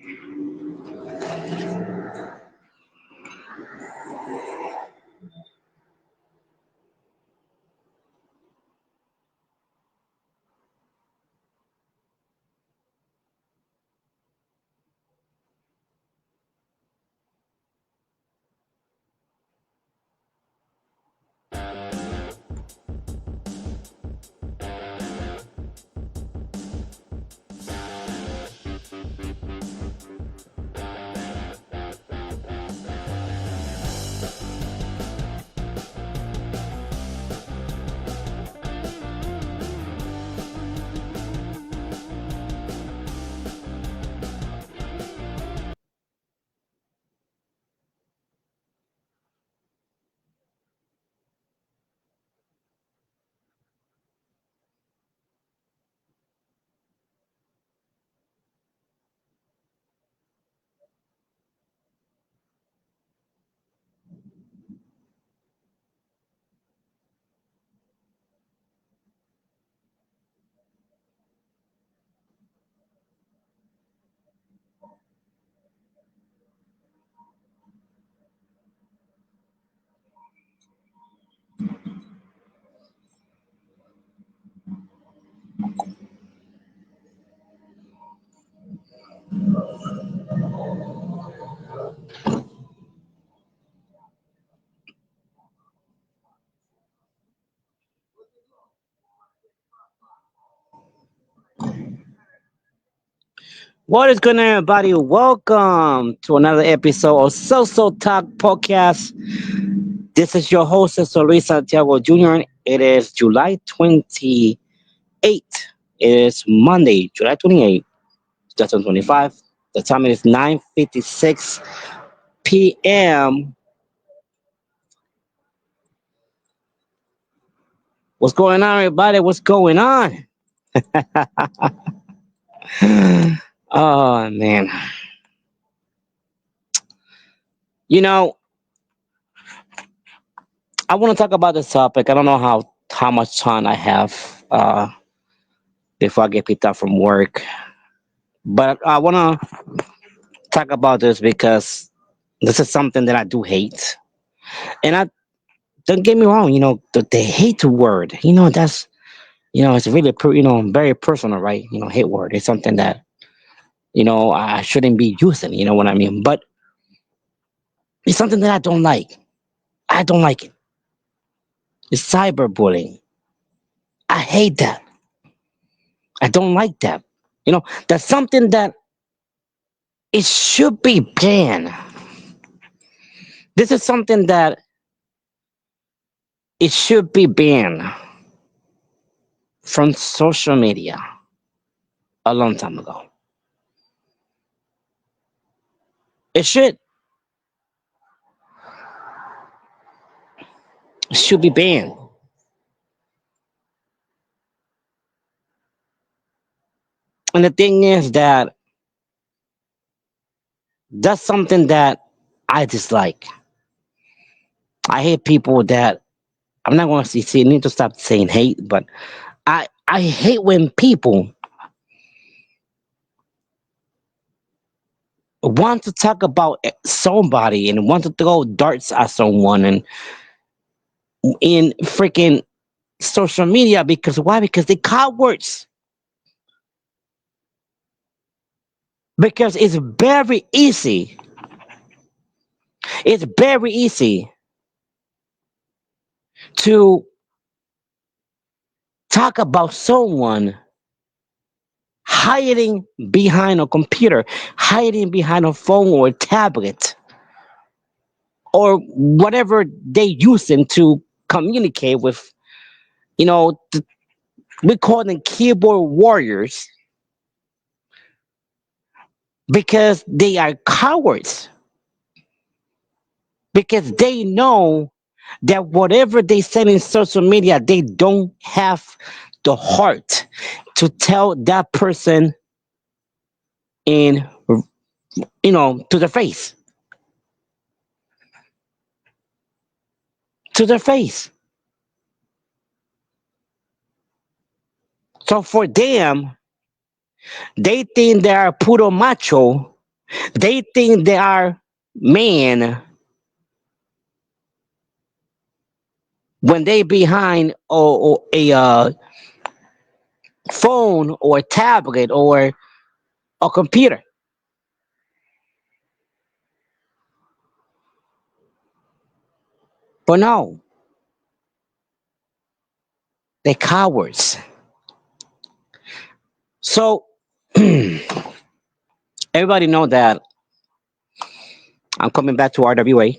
What is going on, everybody? Welcome to another episode of Celso Talk Podcast. This is your host, Celso Luis Santiago Jr. It is July 28th. It is Monday, July 28th, 2025. The time is 9:56 p.m. What's going on, everybody? What's going on? Oh, man. You know, I want to talk about this topic. I don't know how much time I have before I get picked up from work. But I want to talk about this because this is something that I do hate. And I don't get me wrong, the hate word, it's really, very personal, right? Hate word is something that, I shouldn't be using, you know what I mean? But it's something that I don't like. I don't like it. It's cyberbullying. I hate that. I don't like that. That's something that it should be banned. This is something that it should be banned from social media a long time ago. It should be banned. And the thing is that that's something that I dislike. I hate people that I'm not going to see. Need to stop saying hate, but I hate when people want to talk about somebody and want to throw darts at someone and in freaking social media because why? Because they cowards. Because it's very easy. It's very easy to talk about someone hiding behind a computer, hiding behind a phone or a tablet, or whatever they using to communicate with, we call them keyboard warriors because they are cowards, because they know that whatever they say in social media, they don't have the heart to tell that person in, to the face, to their face. So for them, they think they are puro macho They think they are man when they behind or a phone or tablet or a computer. But no, they're cowards. So everybody know that I'm coming back to RWA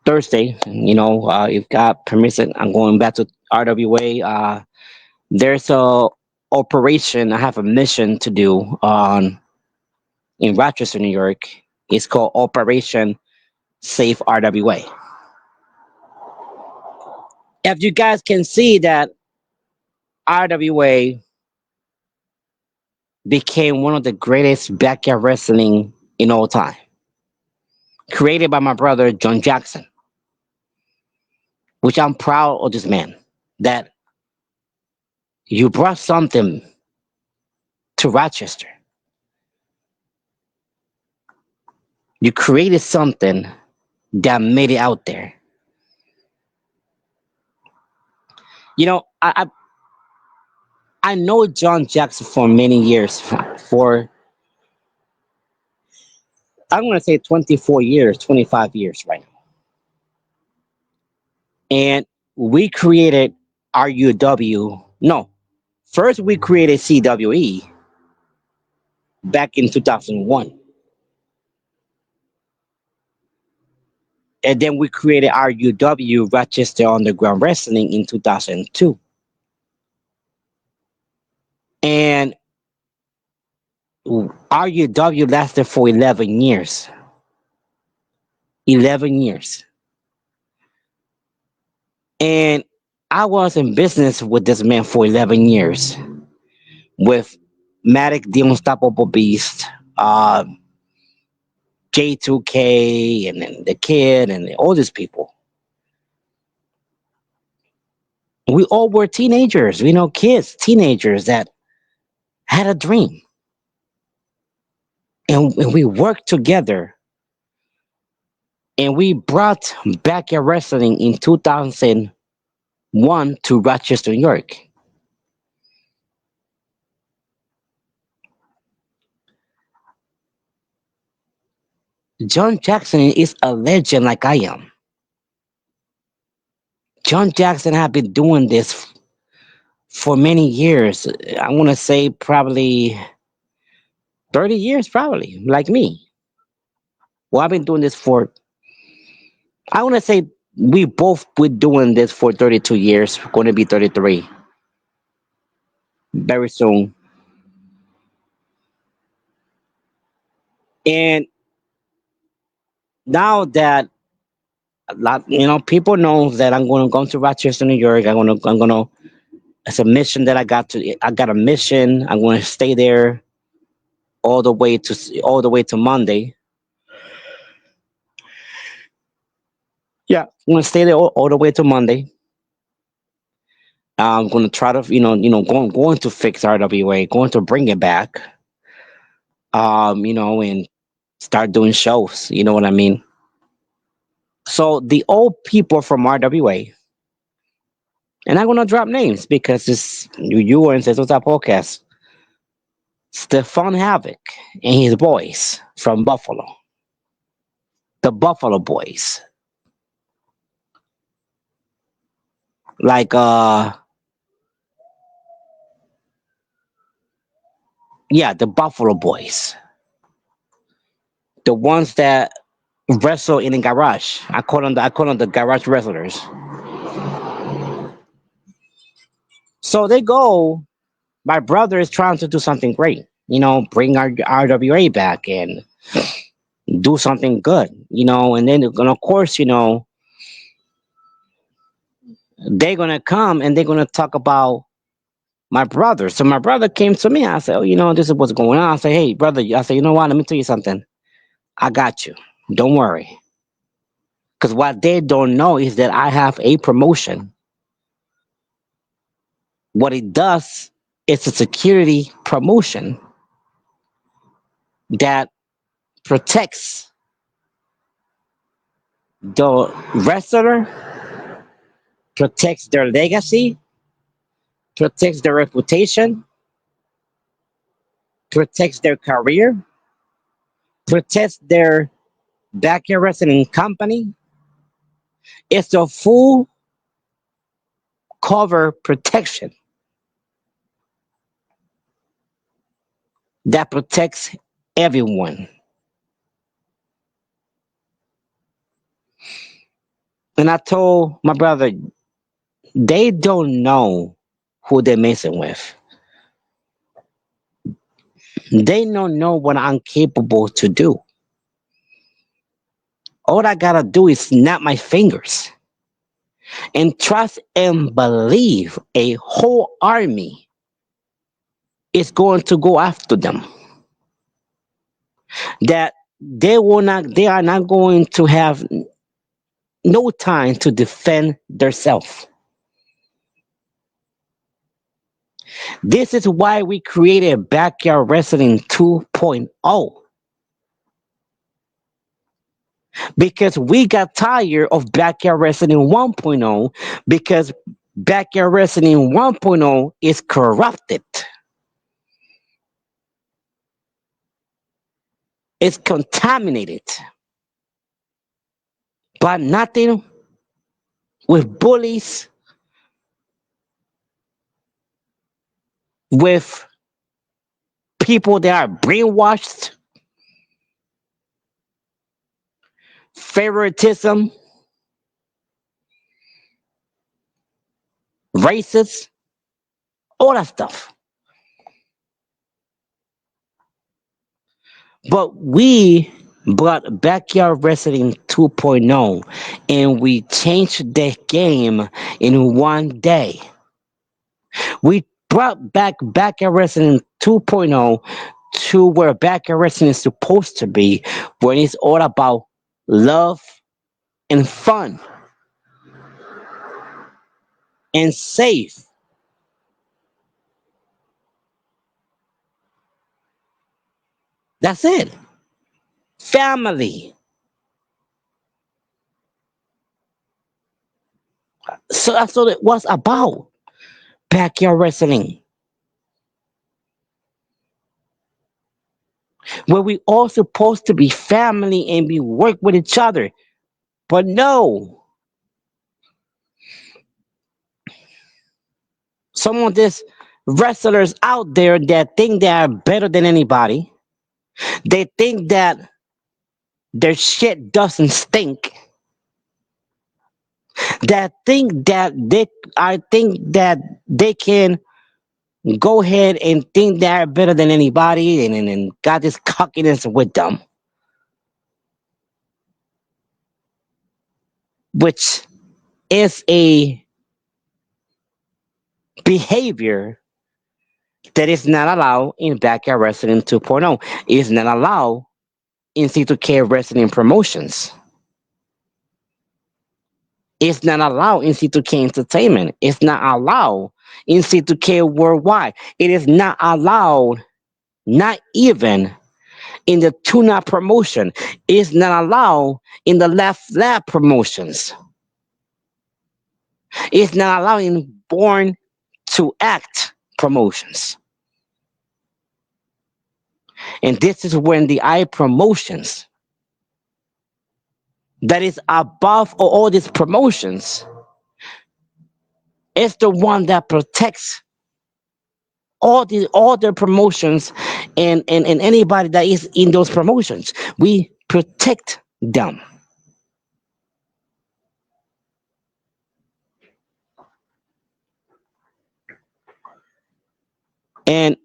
Thursday. If God permits it, I'm going back to RWA. There's a operation. I have a mission to do on in Rochester, New York. It's called Operation Safe RWA. If you guys can see that RWA became one of the greatest backyard wrestling in all time, created by my brother John Jackson, which I'm proud of this man. That you brought something to Rochester. You created something that made it out there. I know John Jackson for many years, for I'm going to say 24 years, 25 years right now. And we created RUW. No, first we created CWE back in 2001. And then we created RUW, Rochester Underground Wrestling, in 2002. And RUW lasted for 11 years. 11 years. And I was in business with this man for 11 years with Matic the Unstoppable Beast, uh, J2K, and then the kid, and all these people. We all were teenagers, kids, teenagers that had a dream. And we worked together and we brought backyard wrestling in 2001 to Rochester, New York. John Jackson is a legend like I am. John Jackson have been doing this for many years. I want to say probably 30 years, probably, like me. Well, I've been doing this for, I want to say we both been doing this for 32 years, going to be 33 very soon. And now that a lot, people know that I'm going to go to Rochester, New York. I'm going to, it's a mission that I got a mission. I'm going to stay there all the way to Monday. Yeah, I'm going to stay there all the way to Monday. I'm going to try to, going to fix RWA, going to bring it back, and start doing shows. You know what I mean? So the old people from RWA, and I'm going to drop names because it's you were in Celso podcast, Stefan Havoc and his boys from Buffalo, the Buffalo Boys, like yeah, the Buffalo Boys, the ones that wrestle in the garage. I call them the garage wrestlers. So they go. My brother is trying to do something great. Bring our RWA back and do something good. And then and of course, they're gonna come and they're gonna talk about my brother. So my brother came to me. I said, "Oh, this is what's going on." I said, "Hey, brother," I said, "You know what? Let me tell you something. I got you. Don't worry." Because what they don't know is that I have a promotion. What it does. It's a security promotion that protects the wrestler, protects their legacy, protects their reputation, protects their career, protects their backyard wrestling company. It's a full cover protection that protects everyone. And I told my brother, they don't know who they're messing with. They don't know what I'm capable to do. All I gotta do is snap my fingers and trust and believe a whole army is going to go after them. That they are not going to have no time to defend themselves. This is why we created Backyard Wrestling 2.0, because we got tired of Backyard Wrestling 1.0, because Backyard Wrestling 1.0 is corrupted. It's contaminated, but nothing with bullies, with people that are brainwashed, favoritism, racist, all that stuff. But we brought Backyard Wrestling 2.0 and we changed the game in one day. We brought back Backyard Wrestling 2.0 to where Backyard Wrestling is supposed to be, when it's all about love and fun and safe. That's it. Family. So that's what it was about. Backyard Wrestling, where we all supposed to be family and be work with each other. But no, some of these wrestlers out there that think they are better than anybody. They think that their shit doesn't stink. That think that they, I think that they can go ahead and think they're better than anybody, and got this cockiness with them, which is a behavior that is not allowed in Backyard Wrestling 2.0. It is not allowed in C2K Wrestling Promotions. It's not allowed in C2K Entertainment. It's not allowed in C2K Worldwide. It is not allowed, not even in the Tuna promotion. It's not allowed in the Left Lab promotions. It's not allowed in Born to Act promotions. And this is when the I promotions, that is above all these promotions, is the one that protects all the promotions, and anybody that is in those promotions. We protect them. And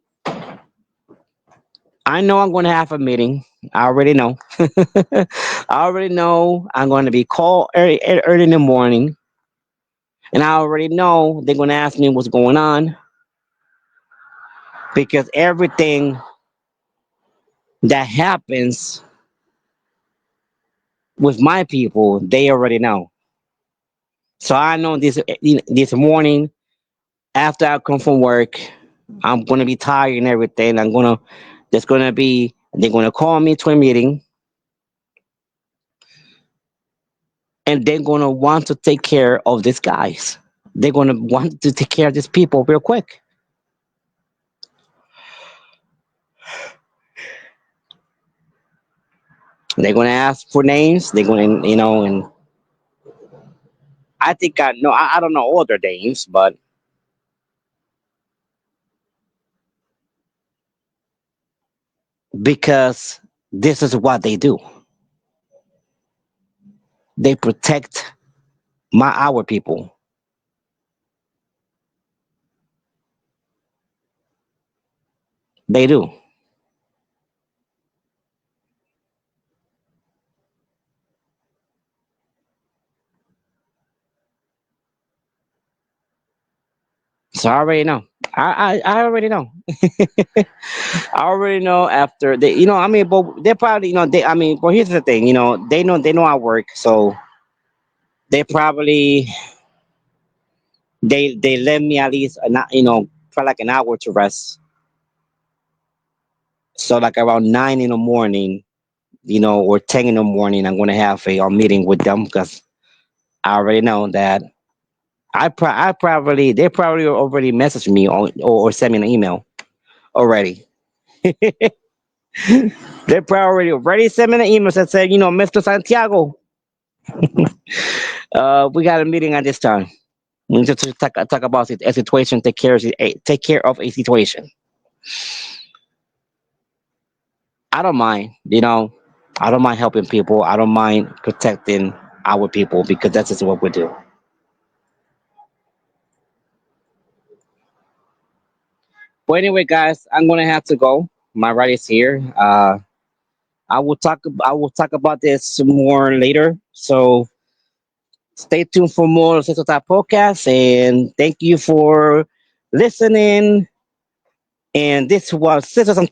I know I'm going to have a meeting. I already know. I already know I'm going to be called early in the morning. And I already know they're going to ask me what's going on, because everything that happens with my people, they already know. So I know this morning after I come from work, I'm gonna be tired and everything. They're gonna call me to a meeting, and they're gonna want to take care of these guys. They're gonna want to take care of these people real quick. They're gonna ask for names. They're gonna, and I think I no, I don't know all their names, but because this is what they do. They protect our people. They do. So I already know. I already know. I already know after they, I mean, but they probably, I mean, but here's the thing, they know I work, so they probably, they let me at least, for like an hour to rest. So like around 9 in the morning, or 10 in the morning, I'm gonna have a meeting with them because I already know that I probably, they probably already messaged me or sent me an email already. They probably already sent me an email that said, Mr. Santiago, we got a meeting at this time. We need to talk about a situation, take care of a situation. I don't mind, I don't mind helping people. I don't mind protecting our people because that's just what we do. But anyway, guys, I'm gonna have to go. My ride is here. I will talk about this more later. So stay tuned for more Central Top Podcast, and thank you for listening. And this was Citizen